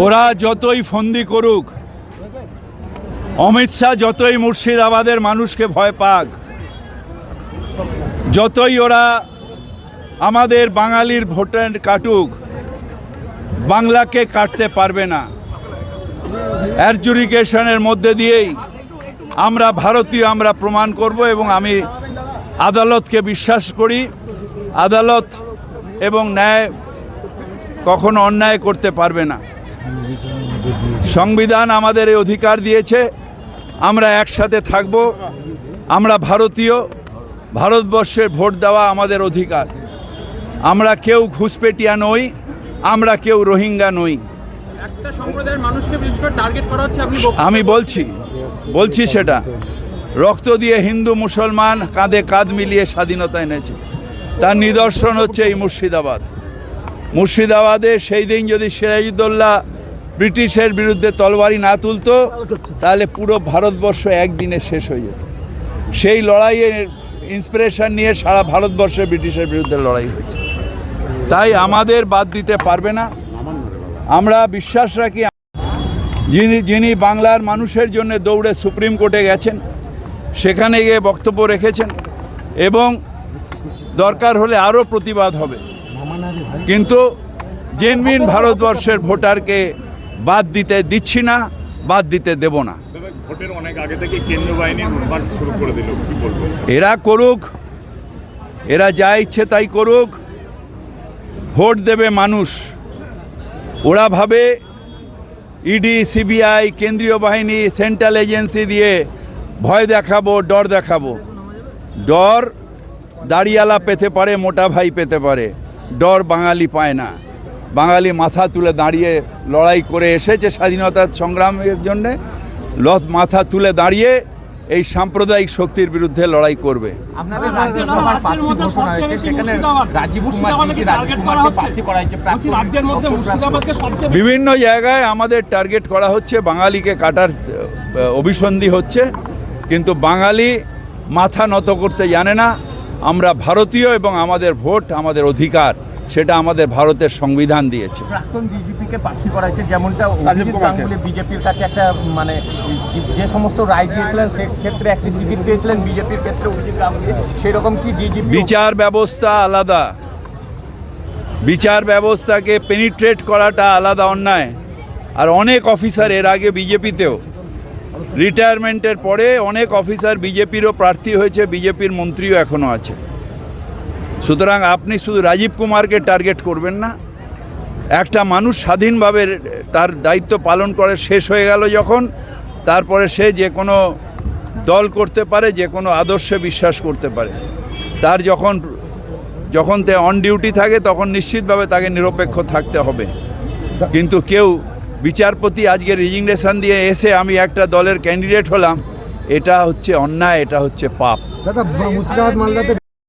ওরা যতই ফন্দি করুক, অমিত শাহ যতই মুর্শিদাবাদের মানুষকে ভয় পাক, যতই ওরা আমাদের বাঙালির ভোটার কাটুক, বাংলাকে কাটতে পারবে না। অ্যাডজুডিকেশনের মধ্যে দিয়েই আমরা ভারতীয় আমরা প্রমাণ করব এবং আমি আদালতকে বিশ্বাস করি। আদালত এবং ন্যায় কখনো অন্যায় করতে পারবে না। সংবিধান আমাদের এই অধিকার দিয়েছে, আমরা একসাথে থাকব। আমরা ভারতীয়, ভারতবর্ষের ভোট দেওয়া আমাদের অধিকার। আমরা কেউ ঘুষপেটিয়া নই, আমরা কেউ রোহিঙ্গা নই। একটা সম্প্রদায়ের মানুষকে বিশেষ করে টার্গেট করা হচ্ছে, আমি বলছি সেটা রক্ত দিয়ে হিন্দু মুসলমান কাঁধে কাঁধ মিলিয়ে স্বাধীনতা এনেছে। তার নিদর্শন হচ্ছে এই মুর্শিদাবাদে সেই দিন যদি সিরাজউদ্দৌলা ব্রিটিশের বিরুদ্ধে তলবারি না তুলতো, তাহলে পুরো ভারতবর্ষ একদিনে শেষ হয়ে যেত। সেই লড়াইয়ের ইন্সপিরেশন নিয়ে সারা ভারতবর্ষে ব্রিটিশের বিরুদ্ধে লড়াই হয়েছে। তাই আমাদের বাদ দিতে পারবে না। আমরা বিশ্বাস রাখি যিনি বাংলার মানুষের জন্য দৌড়ে সুপ্রিম কোর্টে গেছেন, সেখানে গিয়ে বক্তব্য রেখেছেন এবং দরকার হলে আরও প্রতিবাদ হবে, কিন্তু জেনুইন ভারতবর্ষের ভোটারকে বাদ দিতে দিচ্ছি না, বাদ দিতে দেব না। ভোটের অনেক আগে থেকে কেন্দ্রীয় বাহিনী লুটপাট শুরু করে দিল, কি বলবো? এরা করুক, এরা যা ইচ্ছে তাই করুক। ভোট দেবে মানুষ। ওরা ভাবে ইডি, সিবিআই, কেন্দ্রীয় বাহিনী, সেন্ট্রাল এজেন্সি দিয়ে ভয় দেখাবো, ডর দেখাবো। ডর দাড়িয়ালা পেতে পারে, মোটা ভাই পেতে পারে, ডর বাঙালি পায় না। বাঙালি মাথা তুলে দাঁড়িয়ে লড়াই করে এসেছে স্বাধীনতার সংগ্রামের জন্যে। মাথা তুলে দাঁড়িয়ে এই সাম্প্রদায়িক শক্তির বিরুদ্ধে লড়াই করবে। বিভিন্ন জায়গায় আমাদের টার্গেট করা হচ্ছে, বাঙালিকে কাটার অভিসন্ধি হচ্ছে, কিন্তু বাঙালি মাথা নত করতে জানে না। আমরা ভারতীয় এবং আমাদের ভোট আমাদের অধিকার, সেটা আমাদের ভারতের সংবিধান দিয়েছে। প্রাক্তন ডিজিপিকে প্রার্থী করা হয়েছে, যেমনটা বিজেপির কাছে একটা মানে যে সমস্ত রায় দিয়েছিলেন সেক্ষেত্রে একটি টিকিট পেয়েছিলেন, বিজেপির ক্ষেত্রে অভিজিৎ গাঙ্গুলি, সেরকম কি বিচার ব্যবস্থা আলাদা, বিচার ব্যবস্থাকে পেনিট্রেট করাটা আলাদা অন্যায়। আর অনেক অফিসার এর আগে বিজেপিতেও রিটায়ারমেন্টের পরে অনেক অফিসার বিজেপিরও প্রার্থী হয়েছে, বিজেপির মন্ত্রীও এখনও আছে। সুতরাং আপনি শুধু রাজীব কুমারকে টার্গেট করবেন না। একটা মানুষ স্বাধীনভাবে তার দায়িত্ব পালন করে শেষ হয়ে গেল যখন, তারপরে সে যে কোনো দল করতে পারে, যে কোনো আদর্শে বিশ্বাস করতে পারে। তার যখন তে অন ডিউটি থাকে তখন নিশ্চিতভাবে তাকে নিরপেক্ষ থাকতে হবে। কিন্তু কেউ বিচারপতি আজকে রেজিগনেশন দিয়ে এসে আমি একটা দলের ক্যান্ডিডেট হলাম, এটা হচ্ছে অন্যায়, এটা হচ্ছে পাপ। দাদা, মুর্শিদাবাদ মামলাতে